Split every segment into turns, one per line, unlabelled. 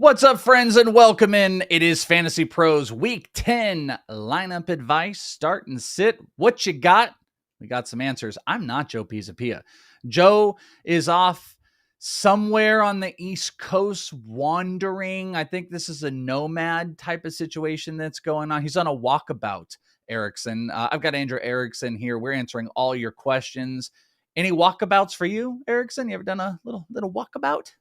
What's up, friends, and welcome in. It is Fantasy Pros Week 10 lineup advice. Start and sit. What you got? We got some answers. I'm not Joe Pisapia. Joe is off somewhere on the East Coast wandering. I think this is a nomad type of situation that's going on. He's on a walkabout, Erickson. I've got Andrew Erickson here. We're answering all your questions. Any walkabouts for you, Erickson? You ever done a little walkabout?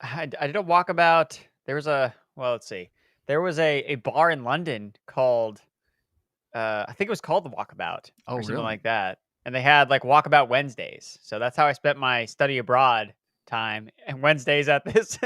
I did a walkabout. There was let's see. There was a bar in London called, I think it was called the Walkabout
Oh,
or something
really?
like that. And they had like Walkabout Wednesdays. So that's how I spent my study abroad time. And Wednesdays at this.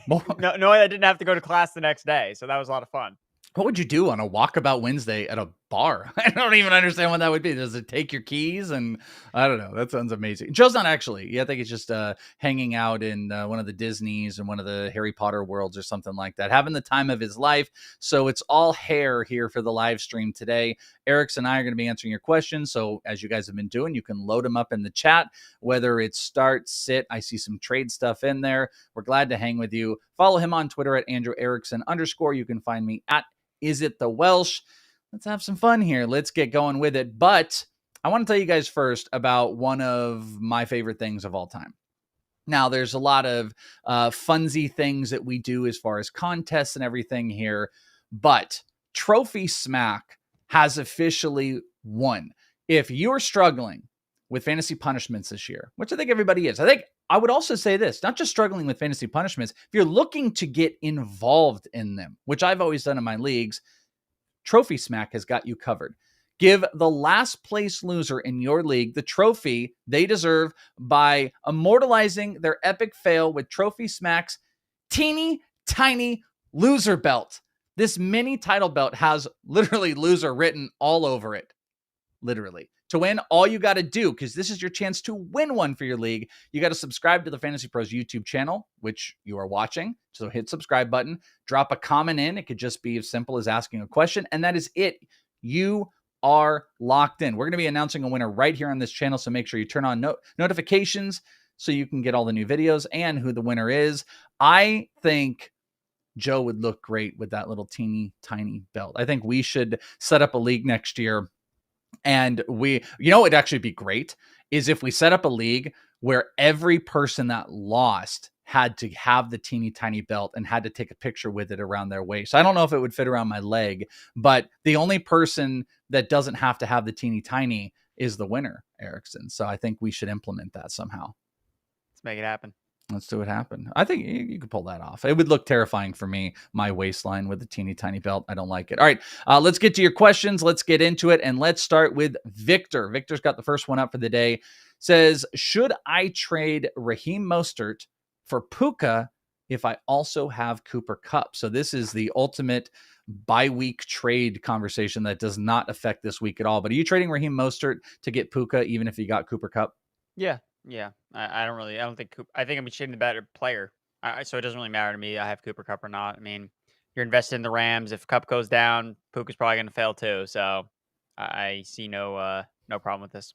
No, I didn't have to go to class the next day. So that was a lot of fun.
What would you do on a walkabout Wednesday at a bar? I don't even understand what that would be. Does it take your keys? And I don't know. That sounds amazing. Joe's not actually. Yeah, I think it's just hanging out in one of the Disneys and one of the Harry Potter worlds or something like that, having the time of his life. So it's all hair here for the live stream today. Erickson and I are going to be answering your questions. So as you guys have been doing, you can load them up in the chat, whether it's start, sit. I see some trade stuff in there. We're glad to hang with you. Follow him on Twitter at Andrew Erickson _ You can find me at Is It the Welsh? Let's have some fun here. Let's get going with it. But I want to tell you guys first about one of my favorite things of all time. Now, there's a lot of funsy things that we do as far as contests and everything here, but Trophy Smack has officially won. If you're struggling with fantasy punishments this year, which I think everybody is, I would also say this, not just struggling with fantasy punishments, if you're looking to get involved in them, which I've always done in my leagues, Trophy Smack has got you covered. Give the last place loser in your league the trophy they deserve by immortalizing their epic fail with Trophy Smack's teeny tiny loser belt. This mini title belt has literally loser written all over it. Literally. To win, all you got to do, because this is your chance to win one for your league, you got to subscribe to the Fantasy Pros YouTube channel, which you are watching. So hit subscribe button, drop a comment in. It could just be as simple as asking a question, and that is it. You are locked in. We're going to be announcing a winner right here on this channel, so make sure you turn on notifications so you can get all the new videos and who the winner is. I think Joe would look great with that little teeny tiny belt. I think we should set up a league next year. And it'd actually be great is if we set up a league where every person that lost had to have the teeny tiny belt and had to take a picture with it around their waist. I don't know if it would fit around my leg, but the only person that doesn't have to have the teeny tiny is the winner, Erickson. So I think we should implement that somehow.
Let's make it happen.
Let's do it happen. I think you could pull that off. It would look terrifying for me, my waistline with the teeny tiny belt. I don't like it. All right, let's get to your questions. Let's get into it. And let's start with Victor. Victor's got the first one up for the day. Says, should I trade Raheem Mostert for Puka if I also have Cooper Kupp? So this is the ultimate bye-week trade conversation that does not affect this week at all. But are you trading Raheem Mostert to get Puka even if you got Cooper Kupp?
Yeah. I don't think I think I'm trading the better player. So it doesn't really matter to me. I have Cooper Kupp or not. I mean, you're invested in the Rams. If Kupp goes down, Puka's probably going to fail too. So I see no problem with this.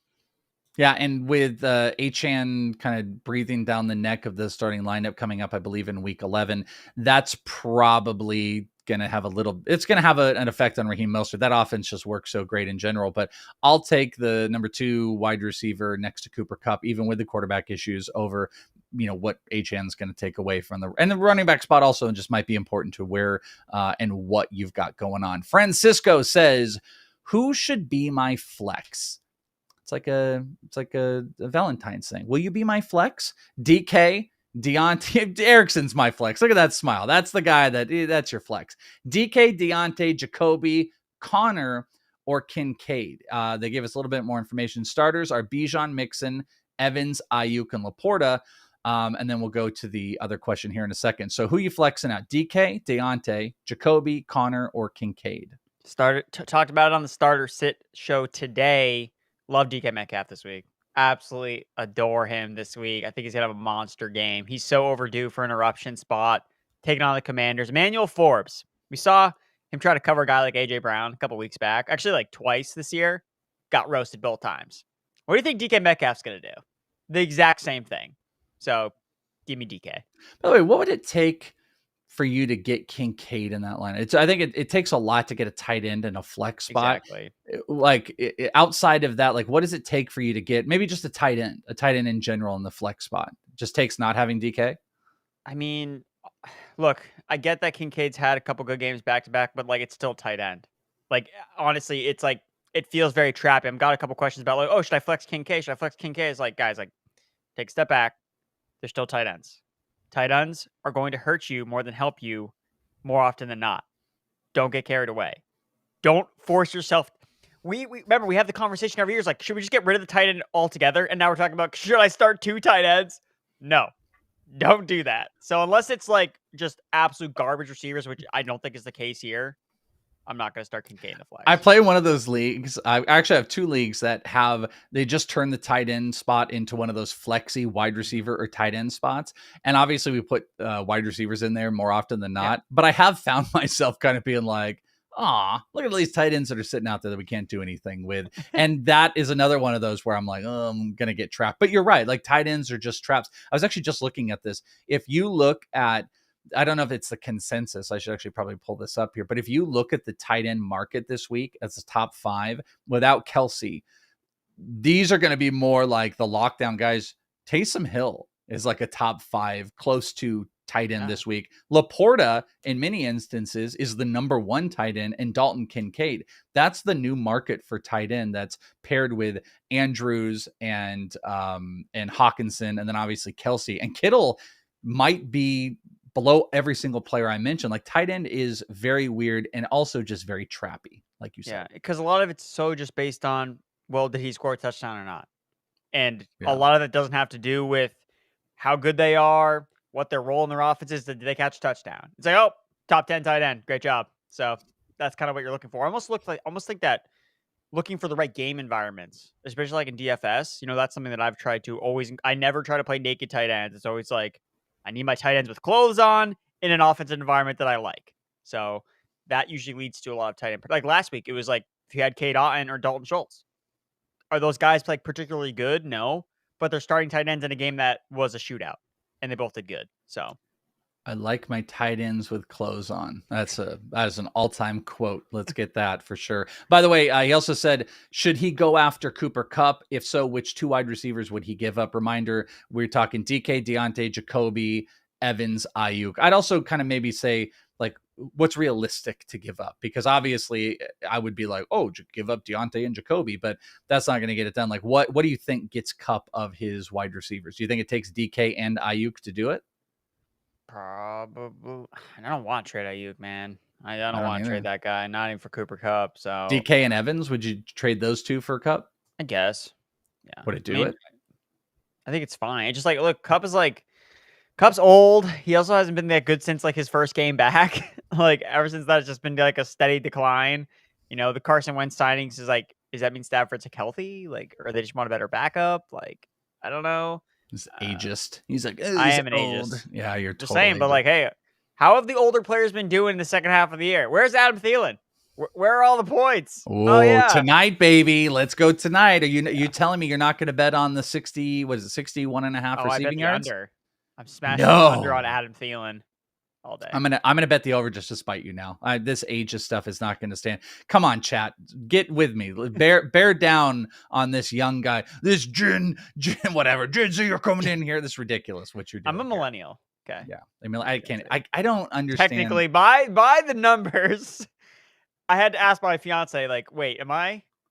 Yeah, and with Achane kind of breathing down the neck of the starting lineup coming up, I believe, in week 11, that's probably going to have an effect on Raheem Mostert. That offense just works so great in general, but I'll take the number 2 wide receiver next to Cooper Kupp, even with the quarterback issues, over what Achane's going to take away from the running back spot also just might be important to where and what you've got going on. Francisco says, who should be my flex? It's like a Valentine's thing. Will you be my flex? DK, Deontay, Erickson's my flex. Look at that smile. That's the guy that's your flex. DK, Deontay, Jacoby, Connor, or Kincaid. They give us a little bit more information. Starters are Bijan, Mixon, Evans, Ayuk, and Laporta. And then we'll go to the other question here in a second. So who you flexing out? DK, Deontay, Jacoby, Connor, or Kincaid?
Talked about it on the starter sit show today. Love DK Metcalf this week. Absolutely adore him this week. I think he's going to have a monster game. He's so overdue for an eruption spot. Taking on the Commanders. Emmanuel Forbes. We saw him try to cover a guy like A.J. Brown a couple weeks back. Actually, like twice this year. Got roasted both times. What do you think DK Metcalf's going to do? The exact same thing. So, give me DK.
By the way, what would it take for you to get Kincaid in that line? I think it takes a lot to get a tight end in a flex spot.
Exactly.
Like outside of that, like what does it take for you to get maybe just a tight end in general in the flex spot? Just takes not having DK.
I mean, look, I get that Kincaid's had a couple good games back to back, but like it's still tight end. Like honestly, it's like it feels very trappy. I've got a couple questions about like, oh, should I flex Kincaid? Should I flex Kincaid? It's like, guys, like take a step back. They're still tight ends. Tight ends are going to hurt you more than help you more often than not. Don't get carried away. Don't force yourself. We remember we have the conversation every year. It's like, should we just get rid of the tight end altogether? And now we're talking about, should I start 2 tight ends? No, don't do that. So unless it's like just absolute garbage receivers, which I don't think is the case here, I'm not going to start Kincaid in the flex.
I play one of those leagues. I actually have 2 leagues that they just turn the tight end spot into one of those flexy wide receiver or tight end spots. And obviously we put wide receivers in there more often than not. Yeah. But I have found myself kind of being like, look at all these tight ends that are sitting out there that we can't do anything with. And that is another one of those where I'm like, oh, I'm going to get trapped. But you're right. Like tight ends are just traps. I was actually just looking at this. If you look at, I don't know if it's the consensus. I should actually probably pull this up here. But if you look at the tight end market this week as the top 5 without Kelsey, these are going to be more like the lockdown guys. Taysom Hill is like a top 5 close to tight end this week. Laporta, in many instances, is the number 1 tight end, and Dalton Kincaid. That's the new market for tight end that's paired with Andrews and Hawkinson, and then obviously Kelsey. And Kittle might be below every single player I mentioned. Like tight end is very weird and also just very trappy, like you said.
Yeah, because a lot of it's so just based on, well, did he score a touchdown or not? And a lot of it doesn't have to do with how good they are, what their role in their offense is. Did they catch a touchdown? It's like, oh, top 10 tight end. Great job. So that's kind of what you're looking for. I almost think that looking for the right game environments, especially like in DFS, that's something that I've tried to always, I never try to play naked tight ends. It's always like, I need my tight ends with clothes on in an offensive environment that I like. So that usually leads to a lot of tight end. Like last week, it was like if you had Cade Otton or Dalton Schultz. Are those guys like particularly good? No. But they're starting tight ends in a game that was a shootout. And they both did good. So
I like my tight ends with clothes on. That's an all-time quote. Let's get that for sure. By the way, he also said, should he go after Cooper Kupp? If so, which 2 wide receivers would he give up? Reminder, we're talking DK, Deontay, Jacoby, Evans, Ayuk. I'd also kind of maybe say, like, what's realistic to give up? Because obviously I would be like, oh, give up Deontay and Jacoby, but that's not going to get it done. Like, what do you think gets Kupp of his wide receivers? Do you think it takes DK and Ayuk to do it?
Probably. I don't want to trade Ayuk, man. I don't want to trade that guy, not even for Cooper Kupp. So
DK and Evans, would you trade those 2 for Kupp?
I guess. Yeah.
Would it do it?
I think it's fine. It's just like, look, Kupp's old. He also hasn't been that good since like his first game back. Like ever since that, it's just been like a steady decline. The Carson Wentz signings is like, does that mean Stafford's like healthy? Like, or they just want a better backup? Like, I don't know.
He's ageist. He's like,
I am an ageist.
Yeah, you're
just
totally
saying. But like, hey, how have the older players been doing in the second half of the year? Where's Adam Thielen? Where are all the points?
Oh yeah, tonight, baby. Let's go tonight. Are you telling me you're not going to bet on the 60? Was it 61.5 receiving yards?
Under. I'm smashing the under on Adam Thielen all day.
I'm gonna bet the over just to spite you now. This ageist stuff is not going to stand. Come on, chat, get with me. Bear down on this young guy. This Gen whatever. Gen Z, you're coming in here. This is ridiculous. What you're doing.
I'm a millennial. Okay.
Yeah. I mean, I can't. I don't understand.
Technically, by the numbers, I had to ask my fiance, like, wait,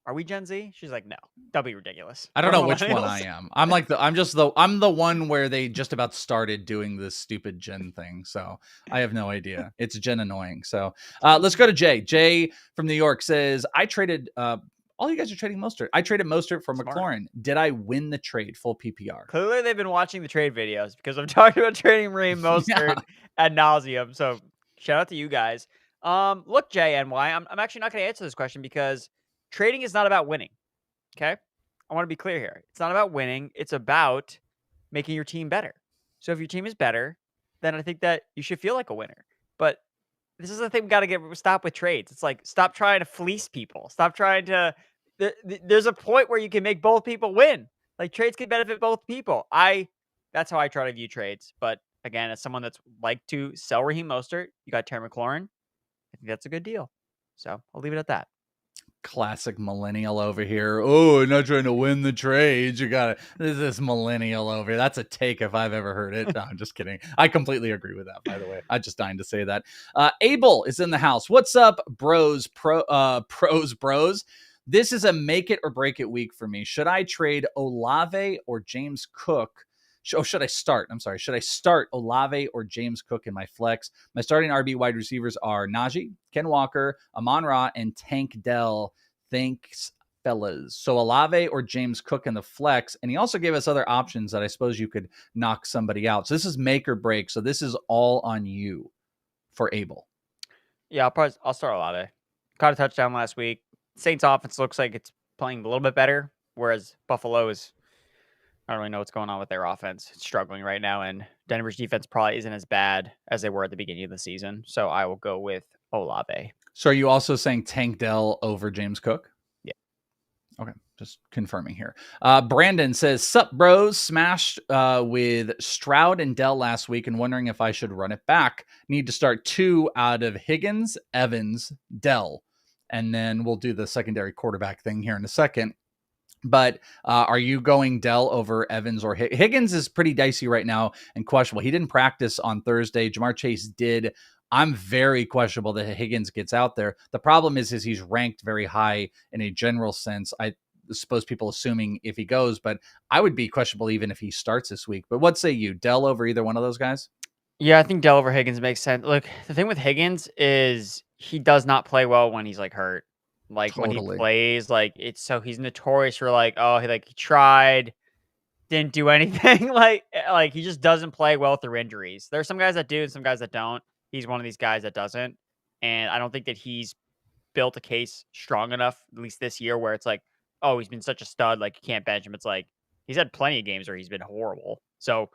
are we Gen Z? She's like, no, that'd be ridiculous.
I don't know which one I am. I'm the one where they just about started doing this stupid Gen thing. So I have no idea. It's Gen annoying. So let's go to Jay. Jay from New York says, I traded, all you guys are trading Mostert. I traded Mostert for McLaurin. Did I win the trade? Full PPR.
Clearly they've been watching the trade videos because I'm talking about trading Raheem Mostert ad nauseum. So shout out to you guys. Look, JNY, I'm actually not going to answer this question because trading is not about winning. Okay. I want to be clear here. It's not about winning. It's about making your team better. So if your team is better, then I think that you should feel like a winner. But this is the thing we got to stop with trades. It's like, stop trying to fleece people. Stop trying to, there's a point where you can make both people win. Like trades can benefit both people. That's how I try to view trades. But again, as someone that's like to sell Raheem Mostert, you got Terry McLaurin. I think that's a good deal. So I'll leave it at that.
Classic millennial over here. Oh, not trying to win the trades. You got this millennial over here. That's a take if I've ever heard it. No, I'm just kidding. I completely agree with that, by the way. I just dying to say that. Abel is in the house. What's up, bros? Bros. This is a make it or break it week for me. Should I trade Olave or James Cook? Should I start? I'm sorry. Should I start Olave or James Cook in my flex? My starting RB wide receivers are Najee, Ken Walker, Amon-Ra, and Tank Dell. Thanks, fellas. So Olave or James Cook in the flex. And he also gave us other options that I suppose you could knock somebody out. So this is make or break. So this is all on you for Abel.
Yeah, I'll start Olave. Caught a touchdown last week. Saints offense looks like it's playing a little bit better, whereas Buffalo is, I don't really know what's going on with their offense. It's struggling right now, and Denver's defense probably isn't as bad as they were at the beginning of the season. So I will go with Olave.
So are you also saying Tank Dell over James Cook?
Yeah.
Okay, just confirming here. Brandon says, sup, bros? Smashed with Stroud and Dell last week and wondering if I should run it back. Need to start 2 out of Higgins, Evans, Dell. And then we'll do the secondary quarterback thing here in a second. But are you going Dell over Evans or Higgins is pretty dicey right now and questionable. He didn't practice on Thursday. Jamar Chase did. I'm very questionable that Higgins gets out there. The problem is he's ranked very high in a general sense. I suppose people assuming if he goes, but I would be questionable even if he starts this week. But what say you? Dell over either one of those guys?
Yeah, I think Dell over Higgins makes sense. Look, the thing with Higgins is he does not play well when he's like hurt. Like when he plays, like he's notorious for like, oh, he tried, didn't do anything. like he just doesn't play well through injuries. There are some guys that do and some guys that don't. He's one of these guys that doesn't. And I don't think that he's built a case strong enough, at least this year, where it's like, oh, he's been such a stud, like you can't bench him. It's like he's had plenty of games where he's been horrible. So,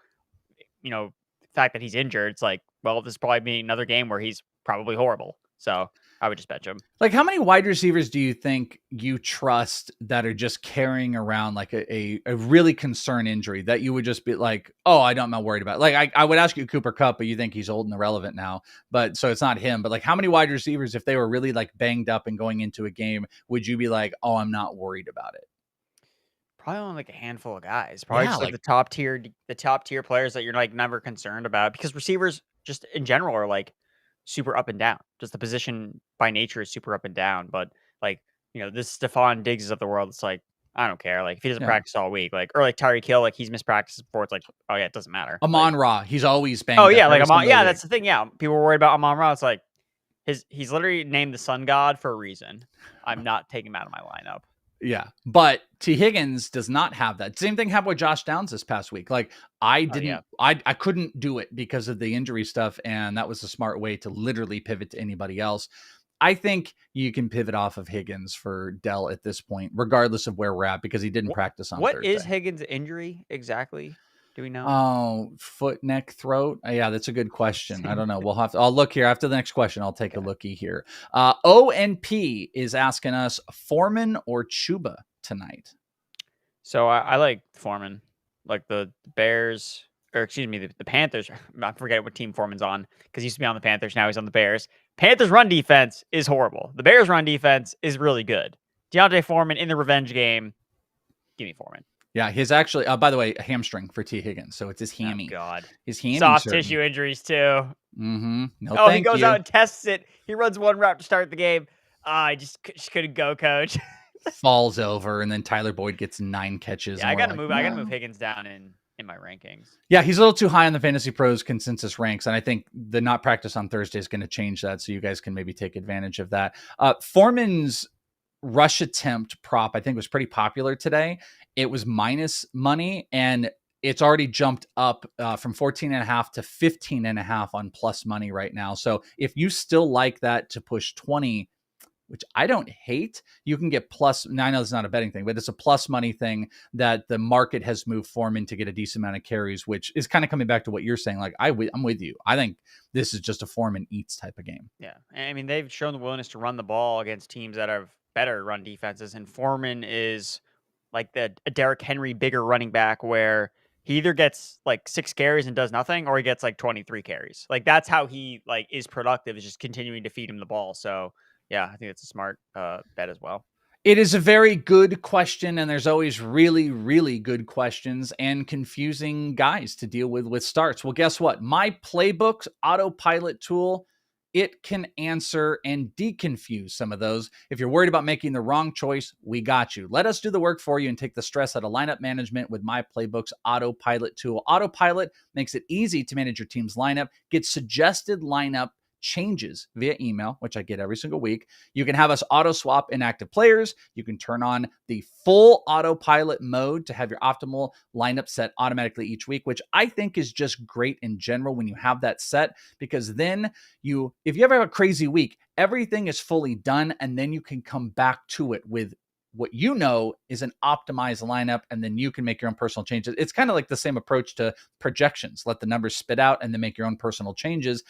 the fact that he's injured, it's like, well, this is probably be another game where he's probably horrible. So I would just bench him.
Like, how many wide receivers do you think you trust that are just carrying around like a really concerned injury that you would just be like, oh, I'm not worried about it? Like, I would ask you Cooper Kupp, but you think he's old and irrelevant now. But so it's not him. But like, how many wide receivers, if they were really like banged up and going into a game, would you be like, oh, I'm not worried about it?
Probably only like a handful of guys. Probably just like the top tier players that you're like never concerned about, because receivers just in general are like super up and down. Just the position by nature is super up and down. But like, this Stephon Diggs of the world, it's like, I don't care. Like if he doesn't practice all week, like, or like Tyreek Hill, like he's missed practice before. It's like, oh yeah, it doesn't matter.
Amon-Ra, he's always banged.
Oh yeah, like Amon. Yeah, that's the thing. Yeah, people were worried about Amon-Ra. It's like he's literally named the sun god for a reason. I'm not taking him out of my lineup.
Yeah, but T. Higgins does not have that. Same thing happened with Josh Downs this past week. Like I couldn't do it because of the injury stuff, and that was a smart way to literally pivot to anybody else. I think you can pivot off of Higgins for Dell at this point, regardless of where we're at, because he didn't practice on Thursday.
What is Higgins' injury exactly? Do we know?
Oh, foot, neck, throat. Yeah, that's a good question. I don't know. I'll look here after the next question. I'll take a lookie here. ONP is asking us Foreman or Chuba tonight.
So I like Foreman, like the Bears, or excuse me, the Panthers. I forget what team Foreman's on because he used to be on the Panthers. Now he's on the Bears. Panthers run defense is horrible. The Bears run defense is really good. Deontay Foreman in the revenge game. Give me Foreman.
Yeah, he's actually, by the way, a hamstring for T. Higgins. So it's his hammy.
Oh, God.
His hammy.
Soft tissue injuries, too.
Mm-hmm.
He goes out and tests it. He runs one route to start the game. I just couldn't go, coach.
Falls over, and then Tyler Boyd gets 9 catches.
Yeah, I got to move Higgins down in my rankings.
Yeah, he's a little too high on the FantasyPros consensus ranks, and I think the not practice on Thursday is going to change that, so you guys can maybe take advantage of that. Foreman's rush attempt prop, I think, was pretty popular today. It was minus money, and it's already jumped up from 14.5 to 15.5 on plus money right now. So if you still like that to push 20, which I don't hate, you can get plus. Now, I know it's not a betting thing, but it's a plus money thing that the market has moved Foreman to get a decent amount of carries, which is kind of coming back to what you're saying. Like, I'm with you. I think this is just a Foreman eats type of game.
Yeah. I mean, they've shown the willingness to run the ball against teams that have better run defenses, and Foreman is like a Derrick Henry bigger running back where he either gets like 6 carries and does nothing, or he gets like 23 carries. Like that's how he like is productive, is just continuing to feed him the ball. So yeah, I think it's a smart bet as well.
It is a very good question, and there's always really, really good questions and confusing guys to deal with starts. Well, guess what? My Playbook's autopilot tool, it can answer and deconfuse some of those. If you're worried about making the wrong choice, we got you. Let us do the work for you and take the stress out of lineup management with My Playbook's autopilot tool. Autopilot makes it easy to manage your team's lineup, get suggested lineup changes via email, which I get every single week. You can have us auto swap inactive players. You can turn on the full autopilot mode to have your optimal lineup set automatically each week, which I think is just great in general when you have that set, because then if you ever have a crazy week, everything is fully done, and then you can come back to it with what you know is an optimized lineup, and then you can make your own personal changes. It's kind of like the same approach to projections. Let the numbers spit out and then make your own personal changes.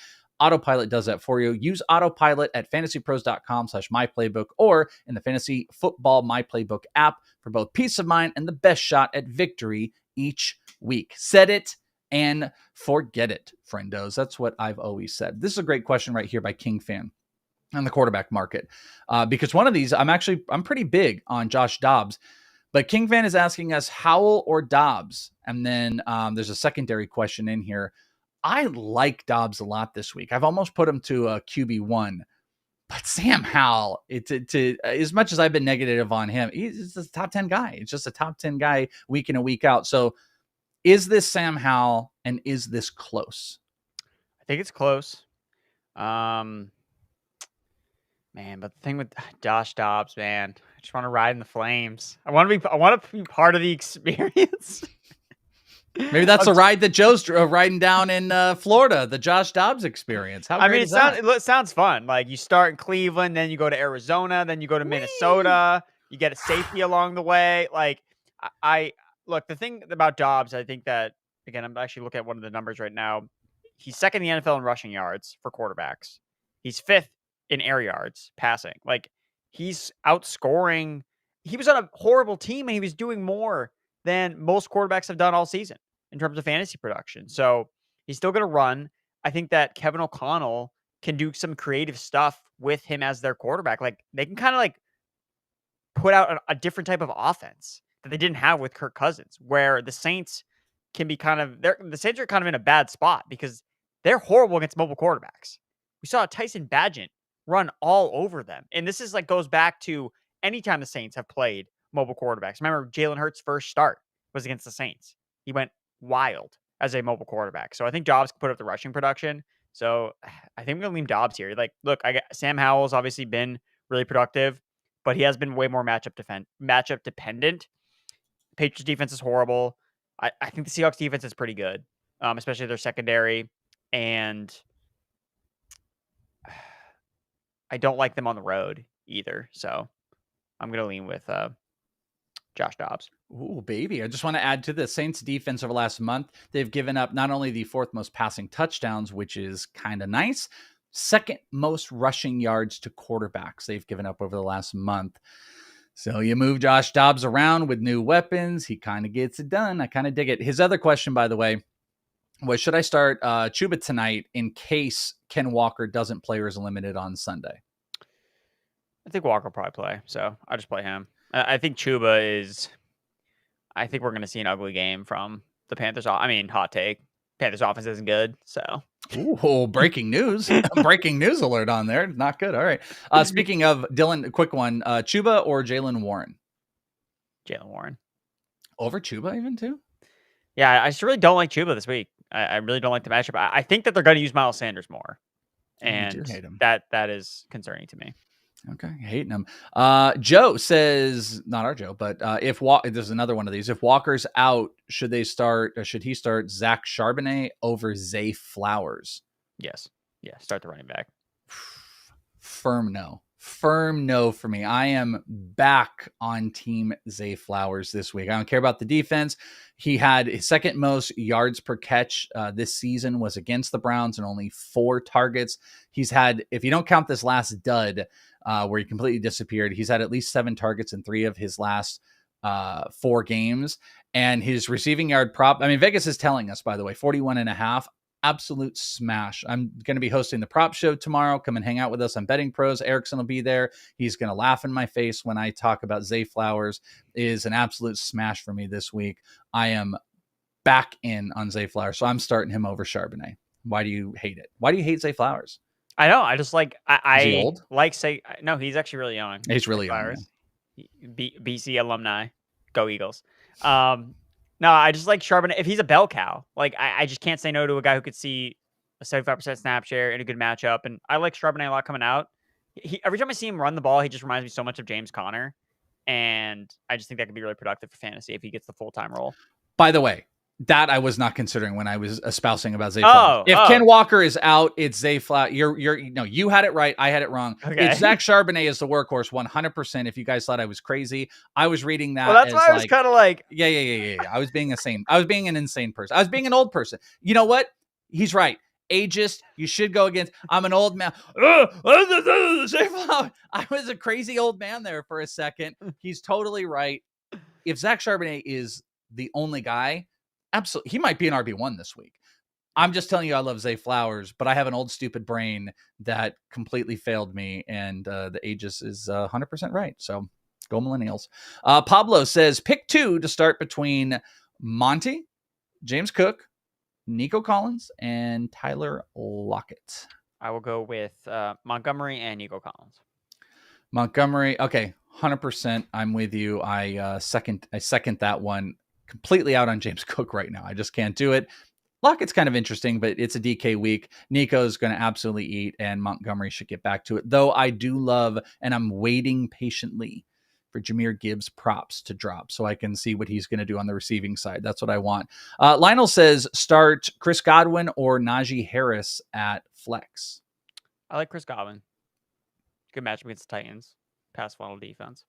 Autopilot does that for you. Use Autopilot at fantasypros.com/myplaybook or in the Fantasy Football My Playbook app for both peace of mind and the best shot at victory each week. Set it and forget it, friendos. That's what I've always said. This is a great question right here by King Fan on the quarterback market. Because one of these, I'm pretty big on Josh Dobbs, but King Fan is asking us Howell or Dobbs. And then there's a secondary question in here. I like Dobbs a lot this week. I've almost put him to a QB1, but Sam Howell, as much as I've been negative on him, he's a top 10 guy. It's just a top 10 guy week in and week out. So is this Sam Howell, and is this close?
I think it's close. Man, but the thing with Josh Dobbs, man, I just want to ride in the flames. I want to be part of the experience.
Maybe that's a ride that Joe's riding down in Florida, the Josh Dobbs experience.
It sounds fun. Like you start in Cleveland, then you go to Arizona, then you go to Minnesota. You get a safety along the way. Like I look, the thing about Dobbs, I think that, again, I'm actually looking at one of the numbers right now. He's second in the NFL in rushing yards for quarterbacks. He's fifth in air yards passing. Like he's outscoring. He was on a horrible team, and he was doing more than most quarterbacks have done all season in terms of fantasy production. So he's still going to run. I think that Kevin O'Connell can do some creative stuff with him as their quarterback. Like they can kind of like put out a different type of offense that they didn't have with Kirk Cousins, where the Saints can be the Saints are kind of in a bad spot because they're horrible against mobile quarterbacks. We saw Tyson Bagent run all over them. And this is like goes back to anytime the Saints have played mobile quarterbacks. Remember, Jalen Hurts' first start was against the Saints. He went wild as a mobile quarterback. So I think Dobbs can put up the rushing production. So I think I'm going to lean Dobbs here. Like, look, Sam Howell's obviously been really productive, but he has been way more matchup dependent. Patriots defense is horrible. I think the Seahawks defense is pretty good, especially their secondary. And I don't like them on the road either. So I'm going to lean with Josh Dobbs.
Ooh, baby. I just want to add to the Saints defense over the last month. They've given up not only the fourth most passing touchdowns, which is kind of nice, second most rushing yards to quarterbacks they've given up over the last month. So you move Josh Dobbs around with new weapons. He kind of gets it done. I kind of dig it. His other question, by the way, was should I start Chuba tonight in case Ken Walker doesn't play or is limited on Sunday?
I think Walker will probably play, so I'll just play him. I think Chuba is... I think we're going to see an ugly game from the Panthers. I mean, hot take. Panthers offense isn't good, so.
Ooh, breaking news. Breaking news alert on there. Not good. All right. Speaking of Dylan, a quick one. Chuba or Jalen Warren?
Jalen Warren.
Over Chuba even too?
Yeah, I just really don't like Chuba this week. I really don't like the matchup. I think that they're going to use Miles Sanders more. And
hate him.
That is concerning to me.
Okay, hating him. Joe says, not our Joe, but there's another one of these. If Walker's out, should he start Zach Charbonnet over Zay Flowers?
Yes. Yeah, start the running back.
Firm no for me. I am back on team Zay Flowers this week. I don't care about the defense. He had his second most yards per catch this season was against the Browns and only 4 targets. He's had, if you don't count this last dud, where he completely disappeared, he's had at least 7 targets in 3 of his last 4 games. And his receiving yard prop, I mean, Vegas is telling us, by the way, 41.5, absolute smash. I'm going to be hosting the prop show tomorrow. Come and hang out with us on Betting Pros. Erickson will be there. He's going to laugh in my face when I talk about Zay Flowers. Is an absolute smash for me this week. I am back in on Zay Flowers, so I'm starting him over Charbonnet. Why do you hate it? Why do you hate Zay Flowers?
I know. I just like,
Is he old?
No, he's actually really young.
He's really young.
BC alumni. Go Eagles. No, I just like Charbonnet. If he's a bell cow, like I just can't say no to a guy who could see a 75% snap share in a good matchup. And I like Charbonnet a lot coming out. Every time I see him run the ball, he just reminds me so much of James Conner. And I just think that could be really productive for fantasy if he gets the full-time role.
By the way, that I was not considering when I was espousing about Zay Flowers. If Ken Walker is out, it's Zay Flowers. You had it right. I had it wrong. Okay. It's Zach Charbonnet is the workhorse 100%. If you guys thought I was crazy, I was reading that.
Well, that's why I was kind of like,
yeah. I was being an insane person. I was being an old person. You know what? He's right. Ageist, you should go against. I'm an old man. Zay Flowers. I was a crazy old man there for a second. He's totally right. If Zach Charbonnet is the only guy, absolutely, he might be an RB1 this week. I'm just telling you, I love Zay Flowers, but I have an old stupid brain that completely failed me, and the Aegis is 100% right. So go Millennials. Pablo says pick 2 to start between Monty, James Cook, Nico Collins, and Tyler Lockett.
I will go with Montgomery and Nico Collins.
Montgomery, okay, 100%. I'm with you. I second that one. Completely out on James Cook right now. I just can't do it. Lockett's kind of interesting, but it's a DK week. Nico's going to absolutely eat, and Montgomery should get back to it. Though I do love, and I'm waiting patiently for Jahmyr Gibbs props to drop so I can see what he's going to do on the receiving side. That's what I want. Lionel says start Chris Godwin or Najee Harris at flex.
I like Chris Godwin. Good matchup against the Titans. Pass funnel defense.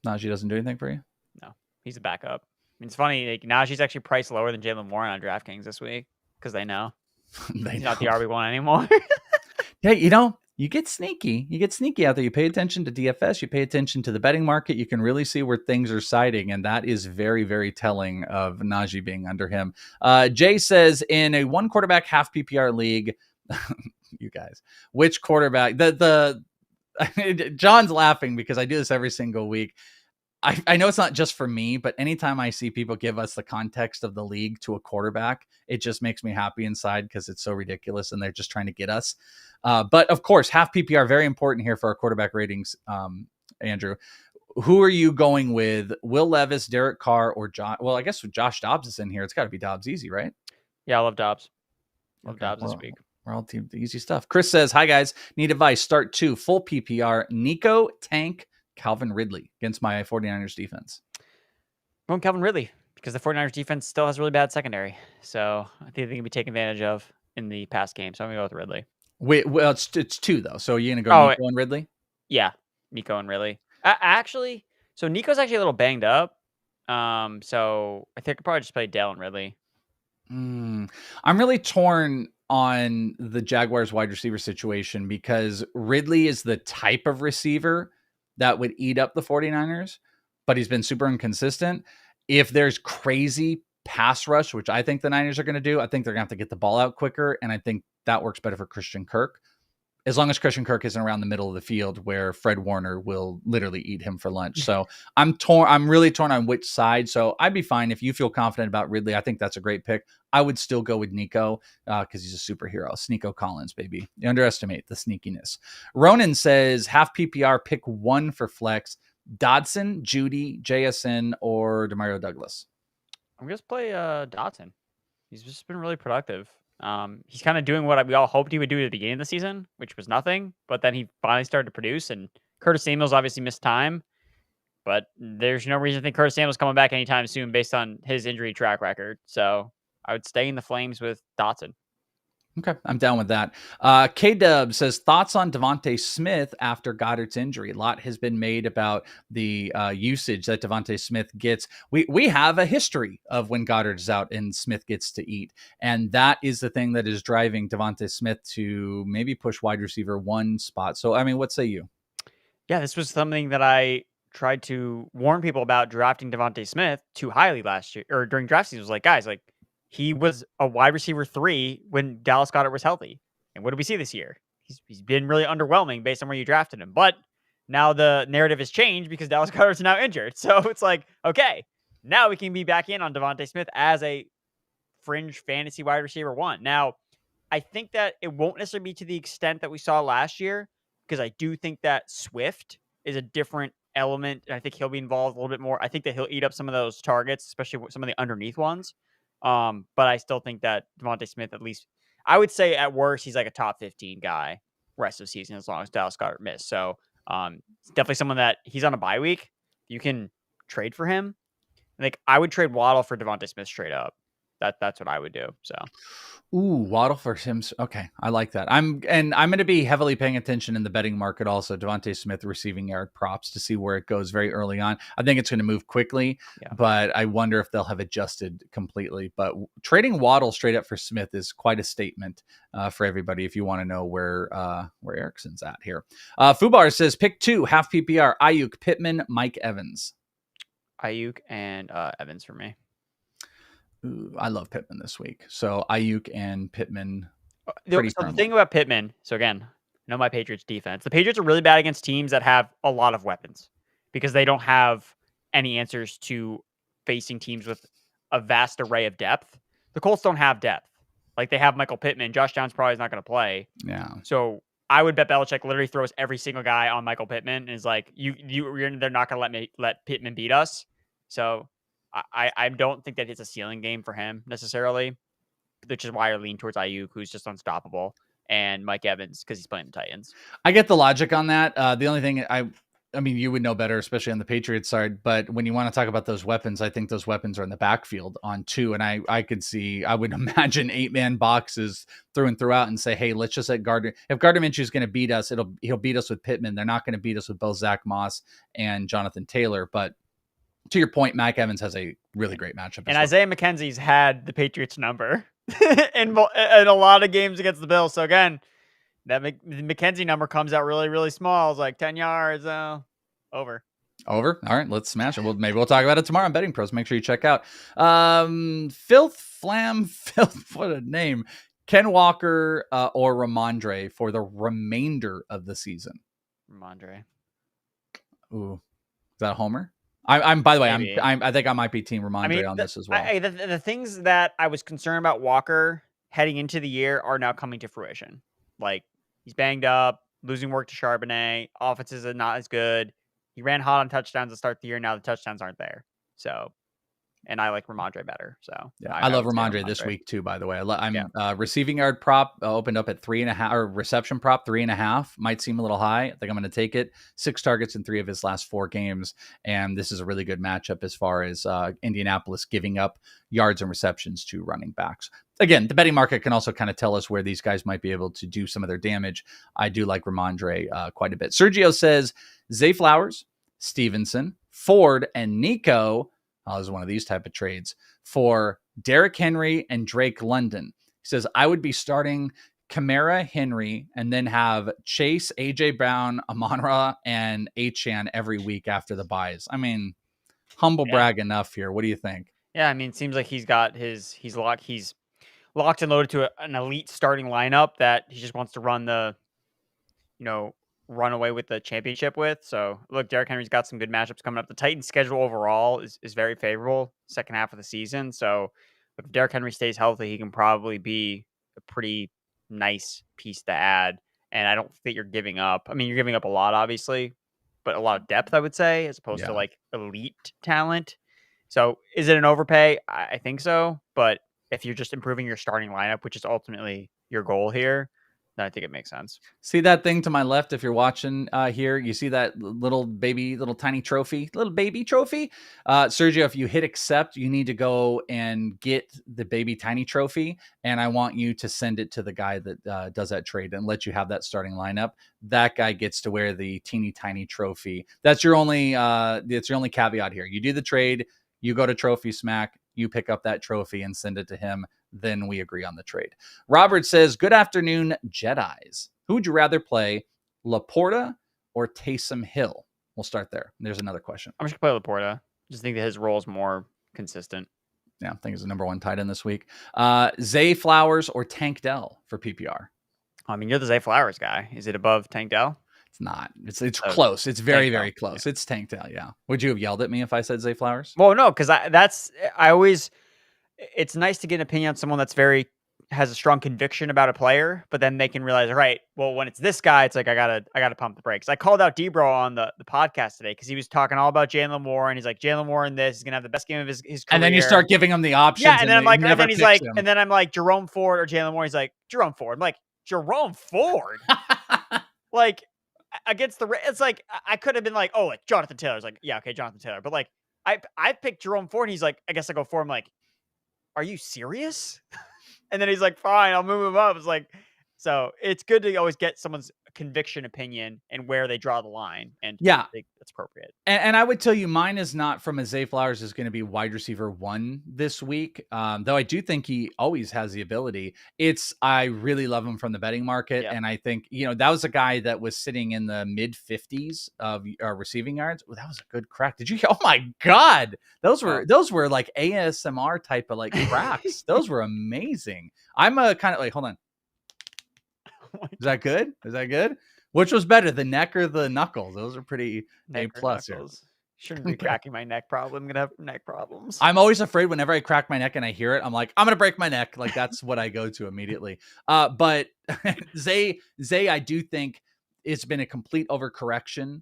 Najee doesn't do anything for you?
No, he's a backup. I mean, it's funny. Like, Najee's actually priced lower than Jalen Warren on DraftKings this week because they know he's not the RB1 anymore.
Yeah, you get sneaky. You get sneaky out there. You pay attention to DFS. You pay attention to the betting market. You can really see where things are siding, and that is very, very telling of Najee being under him. Jay says, in a 1 quarterback half PPR league, you guys, which quarterback? John's laughing because I do this every single week. I know it's not just for me, but anytime I see people give us the context of the league to a quarterback, it just makes me happy inside because it's so ridiculous and they're just trying to get us. But of course, half PPR, very important here for our quarterback ratings. Andrew, who are you going with? Will Levis, Derek Carr, or John? Well, I guess Josh Dobbs is in here. It's got to be Dobbs easy, right?
Yeah, I love Dobbs. Dobbs this week.
We're all team easy stuff. Chris says, hi guys, need advice. Start 2 full PPR. Nico, Tank, Calvin Ridley against my 49ers defense.
I'm going Calvin Ridley because the 49ers defense still has really bad secondary. So I think they can be taken advantage of in the pass game. So I'm going to go with Ridley.
Wait, well, it's 2 though. So you're going to go Nico and Ridley?
Yeah, Nico and Ridley. Actually, so Nico's actually a little banged up. So I think I'll probably just play Dell and Ridley.
I'm really torn on the Jaguars wide receiver situation because Ridley is the type of receiver that would eat up the 49ers, but he's been super inconsistent. If there's crazy pass rush, which I think the Niners are going to do, I think they're going to have to get the ball out quicker, and I think that works better for Christian Kirk. As long as Christian Kirk isn't around the middle of the field where Fred Warner will literally eat him for lunch. So I'm really torn on which side. So I'd be fine if you feel confident about Ridley. I think that's a great pick. I would still go with Nico because he's a superhero. Nico Collins, baby. You underestimate the sneakiness. Ronan says half PPR, pick 1 for flex. Dotson, Judy, JSN, or Demario Douglas.
I'm going to play Dotson. He's just been really productive. He's kind of doing what we all hoped he would do at the beginning of the season, which was nothing. But then he finally started to produce, and Curtis Samuel's obviously missed time. But there's no reason to think Curtis Samuel's coming back anytime soon based on his injury track record. So I would stay in the flames with Dotson.
Okay, I'm down with that. K-Dub says, thoughts on Devonta Smith after Goddard's injury? A lot has been made about the usage that Devonta Smith gets. We have a history of when Goddard's out and Smith gets to eat. And that is the thing that is driving Devonta Smith to maybe push wide receiver 1 spot. So, I mean, what say you?
Yeah, this was something that I tried to warn people about drafting Devonta Smith too highly last year or during draft season. Was like, guys, like he was a wide receiver 3 when Dallas Goedert was healthy. And what did we see this year? He's been really underwhelming based on where you drafted him. But now the narrative has changed because Dallas Goedert's now injured. So it's like, okay, now we can be back in on Devonta Smith as a fringe fantasy wide receiver 1. Now, I think that it won't necessarily be to the extent that we saw last year, because I do think that Swift is a different element, and I think he'll be involved a little bit more. I think that he'll eat up some of those targets, especially some of the underneath ones. But I still think that Devonta Smith, at least, I would say at worst, he's like a top 15 guy rest of the season as long as Dallas Goedert missed. So it's definitely someone that he's on a bye week. You can trade for him. Like I would trade Waddle for Devonta Smith straight up. That's what I would do. So.
Ooh, Waddle for him. Okay, I like that. I'm going to be heavily paying attention in the betting market also. Devonta Smith receiving yard props to see where it goes very early on. I think it's going to move quickly, but I wonder if they'll have adjusted completely. But trading Waddle straight up for Smith is quite a statement for everybody. If you want to know where Erickson's at here, Fubar says pick 2 half PPR: Ayuk, Pittman, Mike Evans.
Ayuk and Evans for me.
Ooh, I love Pittman this week. So Ayuk and Pittman.
The thing about Pittman, so again, I know my Patriots defense. The Patriots are really bad against teams that have a lot of weapons because they don't have any answers to facing teams with a vast array of depth. The Colts don't have depth. Like they have Michael Pittman. Josh Downs probably is not going to play.
Yeah.
So I would bet Belichick literally throws every single guy on Michael Pittman and is like, they're not going to let Pittman beat us. So I don't think that it's a ceiling game for him necessarily, which is why I lean towards Ayuk, who's just unstoppable, and Mike Evans because he's playing the Titans.
I get the logic on that. The only thing I mean, you would know better, especially on the Patriots side. But when you want to talk about those weapons, I think those weapons are in the backfield on 2. And I would imagine 8-man boxes through and throughout and say, hey, let's just let Gardner. If Gardner Minshew is going to beat us, he'll beat us with Pittman. They're not going to beat us with both Zach Moss and Jonathan Taylor, but to your point, Mike Evans has a really great matchup.
And Isaiah McKenzie's had the Patriots number in a lot of games against the Bills. So again, that McKenzie number comes out really, really small. It's like 10 yards. Over. All
right, let's smash it. Well, maybe we'll talk about it tomorrow on Betting Pros. Make sure you check out Filth, what a name. Ken Walker or Rhamondre for the remainder of the season.
Rhamondre.
Ooh, is that a homer? I'm. By the way, maybe. I think I might be Team Rhamondre on this as well.
The things that I was concerned about Walker heading into the year are now coming to fruition. Like he's banged up, losing work to Charbonnet. Offenses are not as good. He ran hot on touchdowns to start the year. Now the touchdowns aren't there. So, and I like Rhamondre better. So
yeah, I love Rhamondre this week too. By the way, I'm receiving yard prop opened up at 3.5 or reception prop 3.5. Might seem a little high. I think I'm going to take it. 6 targets in 3 of his last 4 games, and this is a really good matchup as far as Indianapolis giving up yards and receptions to running backs. Again, the betting market can also kind of tell us where these guys might be able to do some of their damage. I do like Rhamondre quite a bit. Sergio says Zay Flowers, Stevenson, Ford, and Nico. This is one of these type of trades for Derrick Henry and Drake London. He says, I would be starting Kamara, Henry, and then have Chase, AJ Brown, Amon-Ra, and Achane every week after the buys. I mean, humble brag enough here. What do you think?
Yeah, I mean, it seems like he's got he's locked and loaded to an elite starting lineup that he just wants to run run away with the championship with. So look, Derrick Henry's got some good matchups coming up. The Titans schedule overall is very favorable second half of the season. So if Derrick Henry stays healthy, he can probably be a pretty nice piece to add. And I don't think you're giving up. I mean, you're giving up a lot, obviously, but a lot of depth, I would say, as opposed to like elite talent. So is it an overpay? I think so. But if you're just improving your starting lineup, which is ultimately your goal here, I think it makes sense.
See that thing to my left? If you're watching here, you see that little tiny trophy, little baby trophy. Sergio, if you hit accept, you need to go and get the baby tiny trophy. And I want you to send it to the guy that does that trade and let you have that starting lineup. That guy gets to wear the teeny tiny trophy. That's your only caveat here. You do the trade, you go to Trophy Smack, you pick up that trophy and send it to him. Then we agree on the trade. Robert says, good afternoon, Jedis. Who would you rather play, Laporta or Taysom Hill? We'll start there. There's another question.
I'm just going to play Laporta. Just think that his role is more consistent.
Yeah, I think he's the number 1 tight end this week. Zay Flowers or Tank Dell for PPR?
I mean, you're the Zay Flowers guy. Is it above Tank Dell?
It's not. It's close. It's very, very close.
Yeah.
It's Tank Dell, yeah. Would you have yelled at me if I said Zay Flowers?
Well, no, because it's nice to get an opinion on someone that's has a strong conviction about a player, but then they can realize, right, well, when it's this guy, it's like, I gotta pump the brakes. I called out Debro on the podcast today because he was talking all about Jalen Warren. He's like, Jalen Warren, he's going to have the best game of his career.
And then you start giving him the options.
Yeah, and then I'm like, and then he's like, and then I'm like, Jerome Ford or Jalen Warren. He's like, Jerome Ford. I'm like, Jerome Ford? Like, against it's like, I could have been like, oh, like Jonathan Taylor's like, yeah, okay, Jonathan Taylor. But like, I picked Jerome Ford, and he's like, I guess I go for him. Like, are you serious? And then he's like, fine, I'll move him up. It's like, so it's good to always get someone's conviction opinion and where they draw the line. And
yeah,
I think that's appropriate.
And I would tell you, mine is not from a Zay Flowers is going to be wide receiver 1 this week. Though I do think he always has the ability. I really love him from the betting market. Yeah. And I think, that was a guy that was sitting in the mid 50s of receiving yards. Well, that was a good crack. Did you? Oh my God. Those were like ASMR type of like cracks. Those were amazing. I'm a kind of like, hold on. Is that good? Is that good? Which was better, the neck or the knuckles? Those are pretty A plus here.
Shouldn't be cracking my neck. Probably I'm gonna have neck problems.
I'm always afraid whenever I crack my neck and I hear it, I'm like, I'm gonna break my neck. Like that's what I go to immediately. But Zay, I do think it's been a complete overcorrection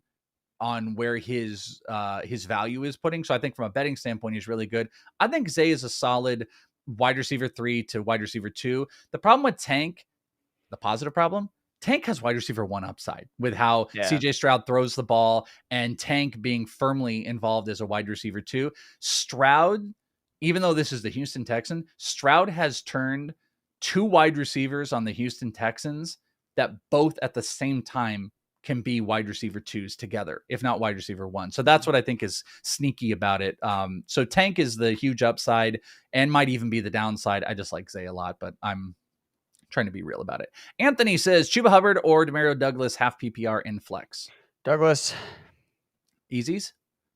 on where his value is putting. So I think from a betting standpoint, he's really good. I think Zay is a solid wide receiver 3 to wide receiver 2. The problem with Tank. The positive problem, Tank has wide receiver 1 upside with how CJ Stroud throws the ball and Tank being firmly involved as a wide receiver 2. Stroud, even though this is the Houston Texans, Stroud has turned 2 wide receivers on the Houston Texans that both at the same time can be wide receiver 2s together, if not wide receiver 1. So that's what I think is sneaky about it. So Tank is the huge upside and might even be the downside. I just like Zay a lot, but I'm trying to be real about it. Anthony says Chuba Hubbard or Demario Douglas half PPR in flex.
Douglas.
Easies?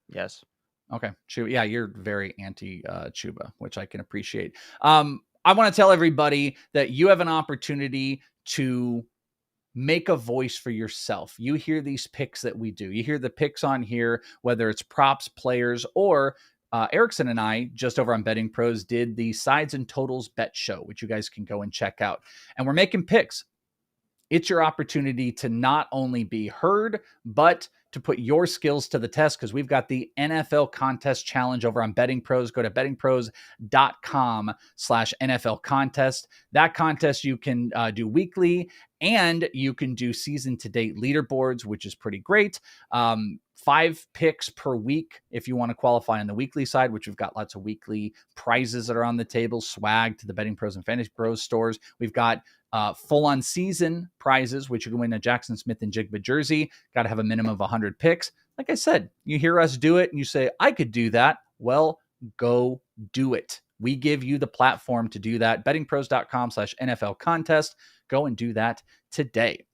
Yes.
Okay. Chuba. Yeah, you're very anti Chuba, which I can appreciate. I want to tell everybody that you have an opportunity to make a voice for yourself. You hear these picks that we do. You hear the picks on here, whether it's props, players, or Erickson and I, just over on Betting Pros, did the Sides and Totals Bet Show, which you guys can go and check out. And we're making picks. It's your opportunity to not only be heard, but to put your skills to the test because we've got the NFL Contest Challenge over on Betting Pros. Go to bettingpros.com/NFL Contest. That contest you can do weekly and you can do season to date leaderboards, which is pretty great. 5 picks per week if you want to qualify on the weekly side, which we've got lots of weekly prizes that are on the table, swag to the Betting Pros and Fantasy Pros stores. We've got full-on season prizes, which you can win a Jackson Smith and Jigba jersey. Got to have a minimum of 100 picks. Like I said, you hear us do it and you say, I could do that. Well, go do it. We give you the platform to do that. Bettingpros.com/NFL contest. Go and do that today.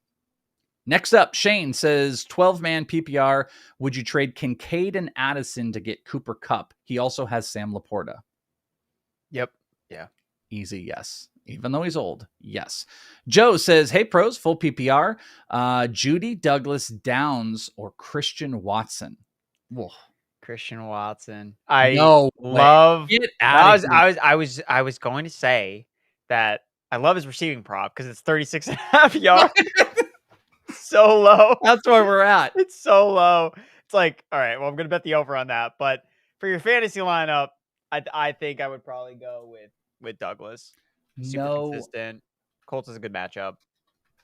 Next up, Shane says 12-man PPR. Would you trade Kincaid and Addison to get Cooper Kupp? He also has Sam Laporta.
Yep. Yeah.
Easy, yes. Even though he's old, yes. Joe says, hey, pros, full PPR. Judy, Douglas, Downs, or Christian Watson? Whoa.
Christian Watson.
I
was going to say that I love his receiving prop because it's 36.5 yards. So low.
That's where we're at.
It's so low. It's like, all right, well, I'm going to bet the over on that. But for your fantasy lineup, I think I would probably go with Douglas. Super consistent. Colts is a good matchup.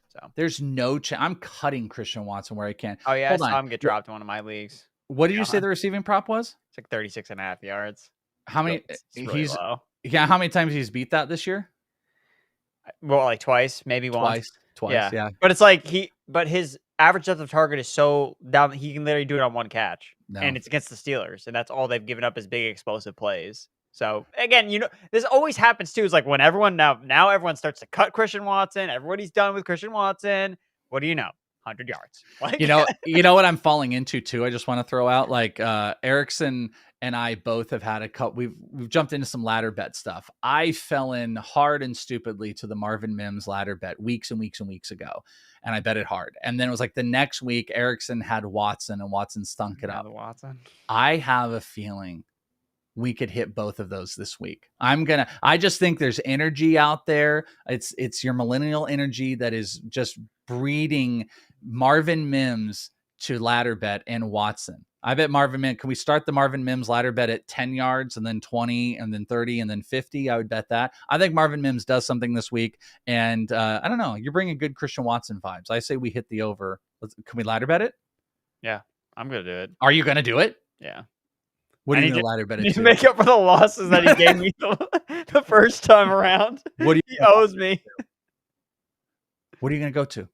So
there's no chance. I'm cutting Christian Watson where I can.
Oh, yeah. I saw him get dropped in one of my leagues.
What did you say the receiving prop was?
It's like 36.5 yards.
How many?
It's really low.
Yeah. How many times he's beat that this year?
Well, like twice, maybe once.
Twice. Yeah.
But it's like but his average depth of target is so down that he can literally do it on one catch. No. And it's against the Steelers. And that's all they've given up is big explosive plays. So again, this always happens too. Is like when everyone now everyone starts to cut Christian Watson. Everybody's done with Christian Watson. What do you know? 100 yards. Like,
You know what I'm falling into too. I just want to throw out like Erickson and I both have had a couple. We've jumped into some ladder bet stuff. I fell in hard and stupidly to the Marvin Mims ladder bet weeks and weeks and weeks ago, and I bet it hard. And then it was like the next week, Erickson had Watson, and Watson stunk it up.
Watson.
I have a feeling we could hit both of those this week. I just think there's energy out there. It's your millennial energy that is just breeding Marvin Mims to ladder bet and Watson. I bet Marvin Mims, can we start the Marvin Mims ladder bet at 10 yards and then 20 and then 30 and then 50? I would bet that. I think Marvin Mims does something this week. And I don't know, you're bringing good Christian Watson vibes. I say we hit the over. Can we ladder bet it?
Yeah, I'm going to do it.
Are you going to do it?
Yeah.
What are you going to ladder bet it to?
Make up for the losses that he gave me the first time around.
What do
he owes me.
What are you going to go to?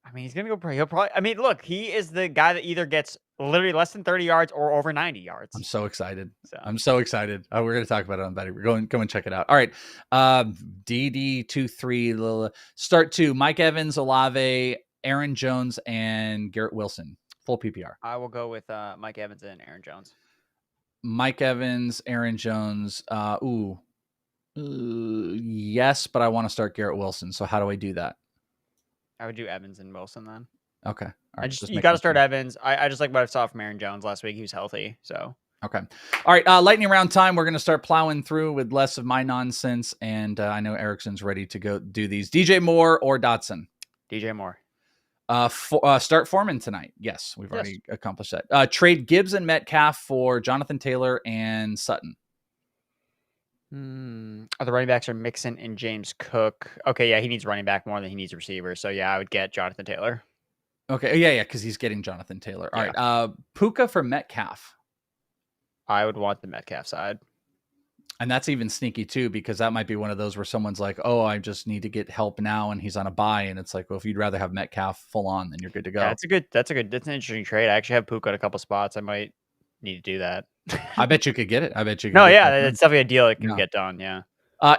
I mean, he's going to go he'll probably, I mean, look, he is the guy that either gets literally less than 30 yards or over 90 yards.
I'm so excited.
So.
I'm so excited. We're going to talk about it on Betty. Go and check it out. All right. DD23 start 2, Mike Evans, Olave, Aaron Jones, and Garrett Wilson. Full PPR.
I will go with Mike Evans and Aaron Jones.
Mike Evans, Aaron Jones. Yes, but I want to start Garrett Wilson. So how do I do that?
I would do Evans and Wilson then.
Okay. All right.
You got to start Evans. I just like what I saw from Aaron Jones last week. He was healthy. So.
Okay. All right. Lightning round time. We're going to start plowing through with less of my nonsense. And I know Erickson's ready to go do these. DJ Moore or Dotson?
DJ Moore.
Start Foreman tonight. Yes, we've already accomplished that. Trade Gibbs and Metcalf for Jonathan Taylor and Sutton.
The running backs are Mixon and James Cook. Okay, yeah, he needs running back more than he needs a receiver. So yeah, I would get Jonathan Taylor.
Okay, yeah, because he's getting Jonathan Taylor. All right, Puka for Metcalf.
I would want the Metcalf side.
And that's even sneaky too, because that might be one of those where someone's like, "Oh, I just need to get help now," and he's on a bye, and it's like, well, if you'd rather have Metcalf full on, then you're good to go.
Yeah, that's an interesting trade. I actually have Puka at a couple spots. I might need to do that.
I bet you could get it. I bet you could.
No, yeah, it's definitely a deal that can get done. Yeah.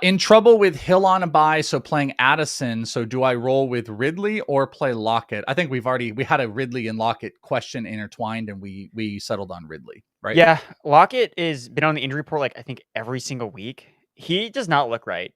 In trouble with Hill on a bye, so playing Addison. So do I roll with Ridley or play Lockett? I think we had a Ridley and Lockett question intertwined, and we settled on Ridley, right?
Yeah, Lockett has been on the injury report I think every single week. He does not look right.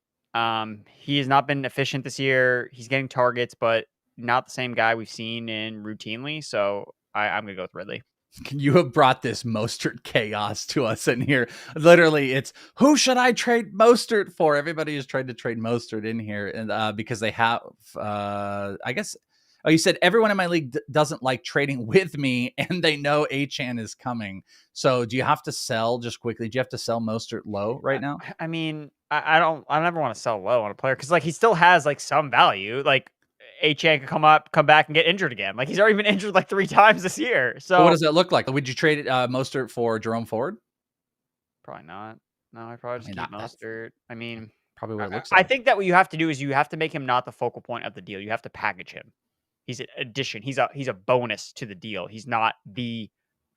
He has not been efficient this year. He's getting targets, but not the same guy we've seen in routinely. So I'm gonna go with Ridley.
You have brought this Mostert chaos to us in here. Literally, it's who should I trade Mostert for? Everybody has tried to trade Mostert in here, and because they have, I guess. Oh, you said everyone in my league doesn't like trading with me, and they know Achane is coming. So, do you have to sell just quickly? Do you have to sell Mostert low right now?
I mean, I don't. I never want to sell low on a player because he still has some value. Achane could come back and get injured again. He's already been injured 3 times this year. So
what does that look like? Would you trade Mostert for Jerome Ford?
Probably not. No, I probably just keep Mostert. I mean,
probably what it looks like.
I think that what you have to do is you have to make him not the focal point of the deal. You have to package him. He's an addition. He's a bonus to the deal. He's not the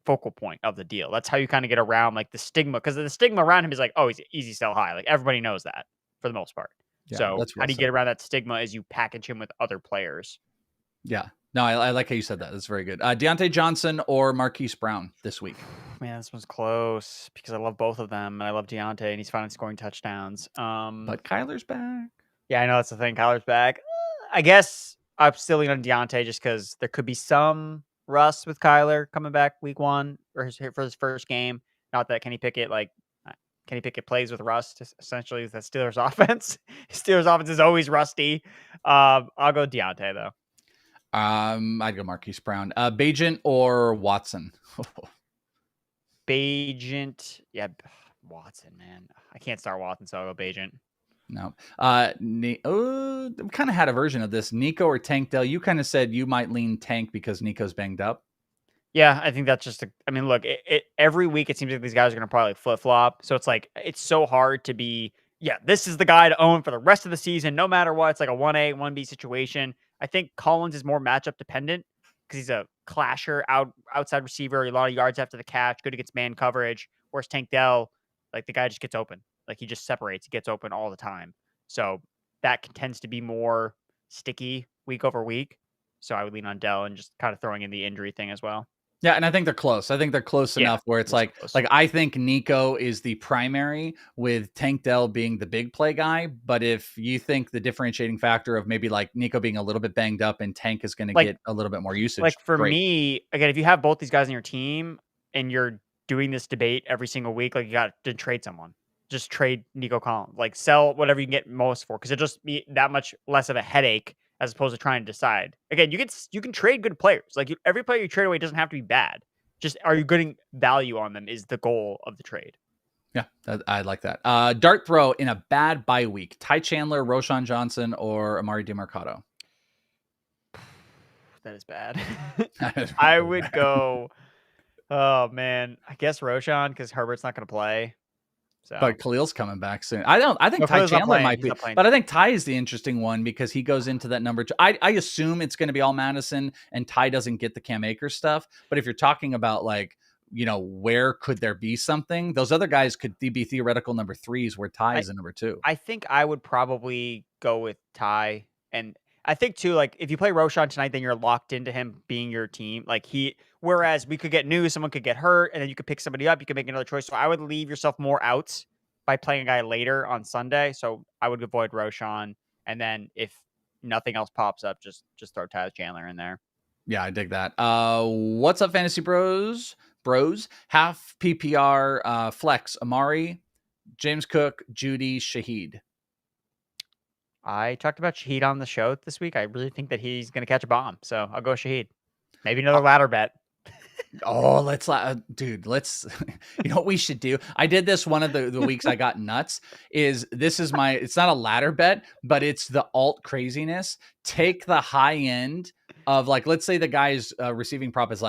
focal point of the deal. That's how you kind of get around the stigma, because the stigma around him is oh, he's easy sell high. Everybody knows that for the most part. Yeah, so how do you get around that stigma is you package him with other players.
Yeah. No, I like how you said that. That's very good. Deontay Johnson or Marquise Brown this week?
Man, this one's close because I love both of them. And I love Deontay, and he's finally scoring touchdowns.
But Kyler's back.
Yeah, I know that's the thing. Kyler's back. I guess I'm still leaning on Deontay just because there could be some rust with Kyler coming back week 1 for his first game. Not that Kenny Pickett plays with rust, essentially, the Steelers offense. Steelers offense is always rusty. I'll go Deontay, though.
I'd go Marquise Brown. Bagent or Watson?
Bagent. Yeah, Watson, man. I can't start Watson, so I'll go Bagent.
No. We kind of had a version of this. Nico or Tank Dell? You kind of said you might lean Tank because Nico's banged up.
Yeah, I think that's just look, every week it seems like these guys are going to probably flip-flop. So it's so hard to be, this is the guy to own for the rest of the season, no matter what. It's like a 1A, 1B situation. I think Collins is more matchup dependent because he's a clasher, outside receiver, a lot of yards after the catch, good against man coverage. Whereas Tank Dell, the guy just gets open. He just separates, he gets open all the time. So that tends to be more sticky week over week. So I would lean on Dell and just kind of throwing in the injury thing as well.
Yeah, and I think they're close. I think they're close
Yeah,
enough where it's
they're so
like
close.
I think Nico is the primary with Tank Dell being the big play guy. But if you think the differentiating factor of maybe like Nico being a little bit banged up and Tank is going to
Like
get a little bit more usage,
like for
great.
me, again, if you have both these guys on your team and you're doing this debate every single week, like you got to trade someone. Just trade Nico Collins. Like sell whatever you can get most for, because it'll just be that much less of a headache as opposed to trying to decide. Again, you can trade good players. Like every player you trade away doesn't have to be bad. Just are you getting value on them is the goal of the trade.
Yeah, I like that. Dart throw in a bad bye week. Ty Chandler, Roschon Johnson, or Amari DeMarcado.
That is bad. I would go. Oh man, I guess Roschon because Herbert's not going to play. So.
But Khalil's coming back soon. I think Ty
Khalil's
Chandler might be, but I think Ty is the interesting one because he goes into that number two. I assume it's going to be all Madison and Ty doesn't get the Cam Akers stuff. But if you're talking about like, where could there be something? Those other guys could be theoretical number threes where Ty is a number two.
I think I would probably go with Ty. And I think too, like if you play Roschon tonight, then you're locked into him being your team. Whereas we could get news, someone could get hurt, and then you could pick somebody up. You could make another choice. So I would leave yourself more outs by playing a guy later on Sunday. So I would avoid Roschon. And then if nothing else pops up, just throw Ty Chandler in there.
Yeah, I dig that. What's up, Fantasy Bros? Half PPR flex, Amari, James Cook, Judy, Shaheed.
I talked about Shaheed on the show this week. I really think that he's going to catch a bomb. So I'll go Shaheed. Maybe another ladder bet.
Oh, let's you know what we should do? I did this one of the weeks I got nuts it's not a ladder bet, but it's the alt craziness. Take the high end of let's say the guy's receiving prop is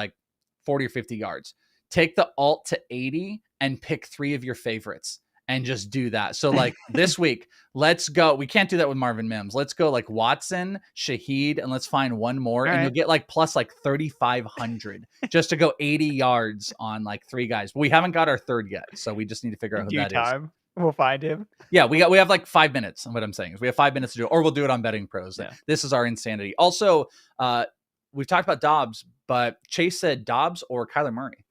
40 or 50 yards. Take the alt to 80 and pick 3 of your favorites and just do that. So this week, let's go. We can't do that with Marvin Mims. Let's go Watson, Shaheed, and let's find one more. All and right. You'll get plus 3,500 just to go 80 yards on 3 guys. But we haven't got our third yet. So we just need to figure out who that is.
We'll find him.
Yeah, we have 5 minutes. What I'm saying is we have 5 minutes to do it, or we'll do it on Betting Pros. Yeah. This is our insanity. Also, we've talked about Dobbs, but Chase said Dobbs or Kyler Murray.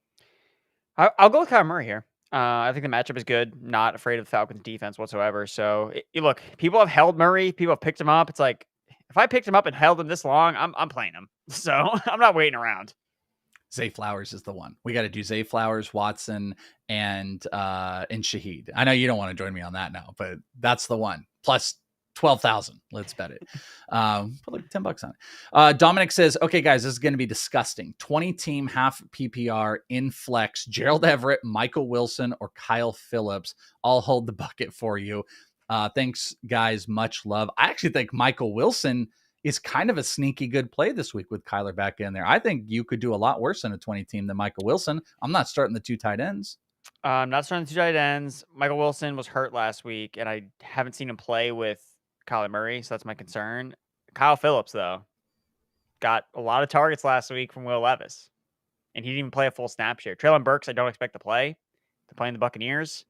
I'll go with Kyler Murray here. I think the matchup is good. Not afraid of the Falcons defense whatsoever. So look, people have held Murray. People have picked him up. It's like, if I picked him up and held him this long, I'm playing him. So I'm not waiting around.
Zay Flowers is the one. We got to do Zay Flowers, Watson, and Shaheed. I know you don't want to join me on that now, but that's the one. Plus 12,000. Let's bet it. Put $10 on it. Dominic says, okay, guys, this is going to be disgusting. 20 team half PPR in flex. Gerald Everett, Michael Wilson, or Kyle Phillips. I'll hold the bucket for you. Thanks, guys. Much love. I actually think Michael Wilson is kind of a sneaky good play this week with Kyler back in there. I think you could do a lot worse in a 20 team than Michael Wilson. I'm not starting the 2 tight ends.
I'm not starting the 2 tight ends. Michael Wilson was hurt last week, and I haven't seen him play with Kyler Murray, so that's my concern. Kyle Phillips, though, got a lot of targets last week from Will Levis, and he didn't even play a full snap share. Treylon Burks, I don't expect to play. To play in the Buccaneers.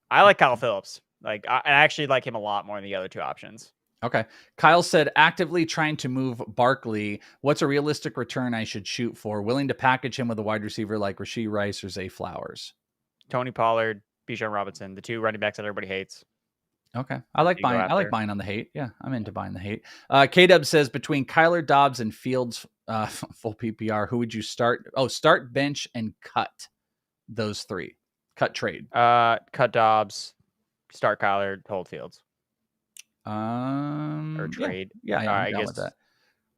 I like Kyle Phillips. I actually like him a lot more than the other 2 options.
Okay. Kyle said, actively trying to move Barkley. What's a realistic return I should shoot for? Willing to package him with a wide receiver like Rashid Rice or Zay Flowers?
Tony Pollard, Bijan Robinson, the 2 running backs that everybody hates.
Okay. I like buying on the hate. Yeah, I'm into buying the hate. K-Dub says, between Kyler, Dobbs, and Fields, full PPR, who would you start? Oh, start, bench, and cut those 3. Cut, trade.
Cut Dobbs, start Kyler, hold Fields.
Or
trade.
Yeah,
I guess
with that.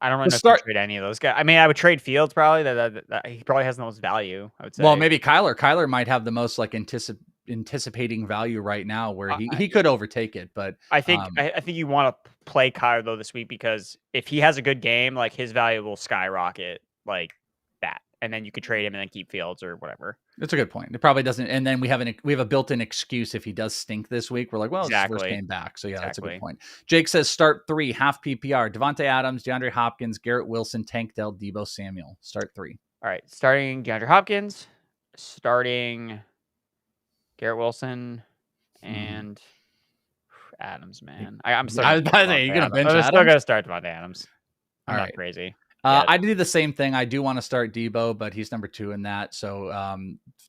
I don't really know if I trade any of those guys. I mean, I would trade Fields probably. That he probably has the most value, I would say.
Well, maybe Kyler. Kyler might have the most anticipating value right now, where he could overtake it. But
I think you want to play Kyler though this week, because if he has a good game, his value will skyrocket like that, and then you could trade him and then keep Fields or whatever.
That's a good point. It probably doesn't, and then we have a built-in excuse if he does stink this week. We're like, well, it's his first game back, so yeah, That's a good point. Jake says start 3 half PPR: Devonta Adams, DeAndre Hopkins, Garrett Wilson, Tank Dell, Deebo Samuel. Start 3.
All right, starting DeAndre Hopkins, starting Garrett Wilson, and Adams. Man, I'm still.
I was about to say, you're gonna bench Adams.
I'm still gonna start Devonta Adams. I'm
All
not
right.
crazy.
I do the same thing. I do want to start Deebo, but he's number 2 in that. So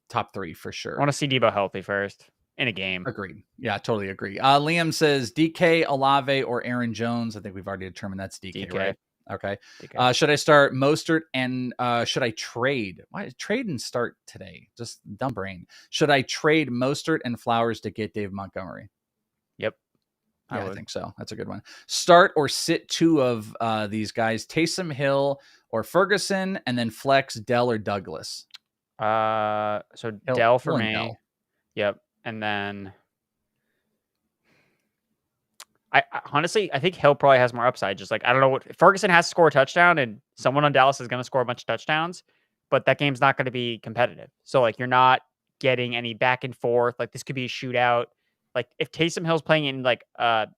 top 3 for
I
sure.
want to see Deebo healthy first in a game.
Agreed. Yeah, totally agree. Liam says DK, Olave, or Aaron Jones. I think we've already determined that's DK. Right? Okay.
DK.
Should I start Mostert and should I trade? Why trade and start today? Just dumb brain. Should I trade Mostert and Flowers to get Dave Montgomery?
Yep.
Yeah, I think so. That's a good one. Start or sit 2 of these guys, Taysom Hill or Ferguson, and then flex Dell or Douglas.
So Dell for me.
Dell.
Yep. And then I honestly, I think Hill probably has more upside. Just like, I don't know what Ferguson has to score a touchdown and someone on Dallas is going to score a bunch of touchdowns, but that game's not going to be competitive. So like, you're not getting any back and forth. Like this could be a shootout. Like if Taysom Hill's playing in like a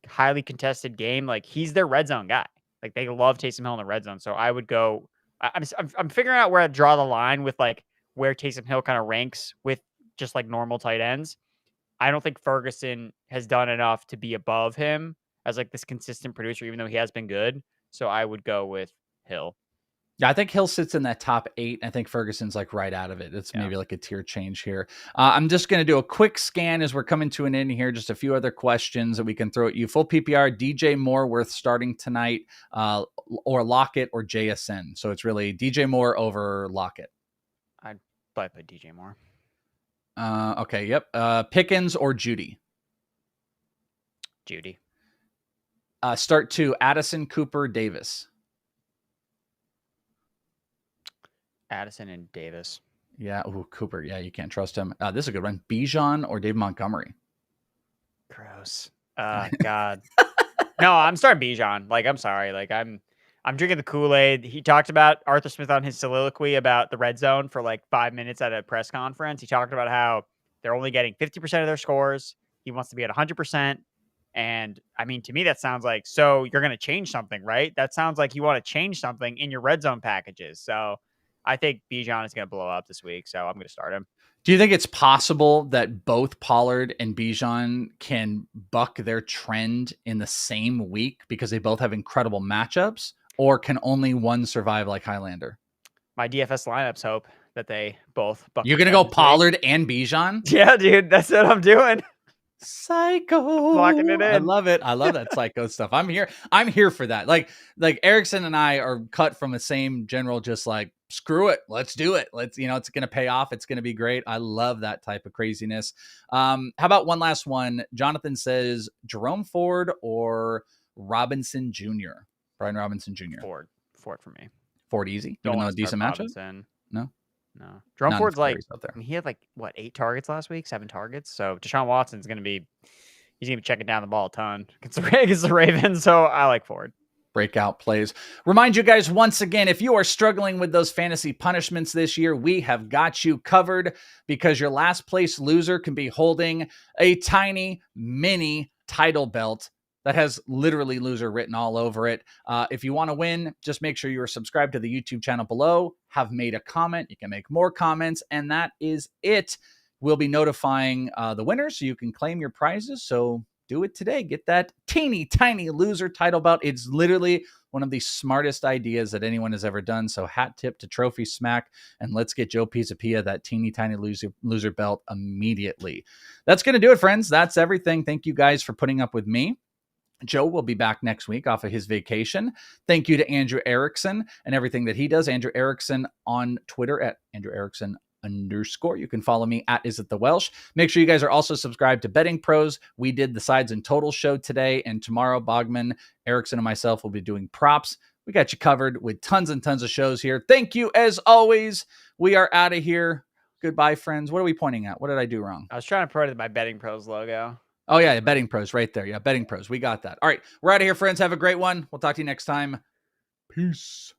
highly contested game, like he's their red zone guy. Like they love Taysom Hill in the red zone. So I would go, I'm figuring out where to draw the line with like where Taysom Hill kind of ranks with just like normal tight ends. I don't think Ferguson has done enough to be above him as like this consistent producer, even though he has been good. So I would go with Hill.
Yeah, I think Hill sits in that top 8. I think Ferguson's like right out of it. It's maybe like a tier change here. I'm just going to do a quick scan as we're coming to an end here. Just a few other questions that we can throw at you. Full PPR, DJ Moore worth starting tonight, or Lockett or JSN. So it's really DJ Moore over Lockett.
I'd probably put DJ Moore.
Okay, yep. Pickens or Judy?
Judy.
Start 2, Addison, Cooper, Davis.
Addison and Davis.
Yeah. Ooh, Cooper. Yeah, you can't trust him. This is a good one. Bijan or Dave Montgomery?
Gross. God. No, I'm starting Bijan. Like, I'm sorry. Like, I'm drinking the Kool-Aid. He talked about Arthur Smith on his soliloquy about the red zone for like 5 minutes at a press conference. He talked about how they're only getting 50% of their scores. He wants to be at 100%. And I mean, to me, that sounds like, so you're going to change something, right? That sounds like you want to change something in your red zone packages. So I think Bijan is going to blow up this week. So I'm going to start him.
Do you think it's possible that both Pollard and Bijan can buck their trend in the same week because they both have incredible matchups, or can only one survive like Highlander?
My DFS lineups hope that they both buck.
You're going to go Pollard and Bijan?
Yeah, dude. That's what I'm doing.
Psycho.
Locking it in.
I love it. I love that psycho stuff. I'm here for that. Like Erickson and I are cut from the same general, just like, screw it. Let's do it. It's going to pay off. It's going to be great. I love that type of craziness. How about one last one? Jonathan says Jerome Ford or Robinson Jr. Brian Robinson Jr.
Ford for me.
Ford easy. Even though a decent matchup. No.
Jerome Ford's like, he had like what, 8 targets last week, 7 targets. So Deshaun Watson's going to be, he's going to be checking down the ball a ton against the Ravens. So I like Ford.
Breakout plays. Remind you guys once again, if you are struggling with those fantasy punishments this year, we have got you covered, because your last place loser can be holding a tiny mini title belt that has literally loser written all over it. If you want to win, just make sure you are subscribed to the YouTube channel below, have made a comment. You can make more comments, and that is it. We'll be notifying the winners so you can claim your prizes. So do it today. Get that teeny tiny loser title belt. It's literally one of the smartest ideas that anyone has ever done. So hat tip to Trophy Smack, and let's get Joe Pisapia that teeny tiny loser belt immediately. That's going to do it, friends. That's everything. Thank you guys for putting up with me. Joe will be back next week off of his vacation. Thank you to Andrew Erickson and everything that he does. Andrew Erickson on Twitter at Andrew Erickson _. You can follow me at @IsItTheWelsh. Make sure you guys are also subscribed to Betting Pros. We did the sides and total show today, and tomorrow Bogman, Erickson, and myself will be doing props. We got you covered with tons and tons of shows here. Thank you as always. We are out of here. Goodbye, friends. What are we pointing at? What did I do wrong?
I was trying to put my Betting Pros logo.
Oh, yeah, Betting Pros right there. Yeah, Betting Pros. We got that. All right, we're out of here, friends. Have a great one. We'll talk to you next time. Peace.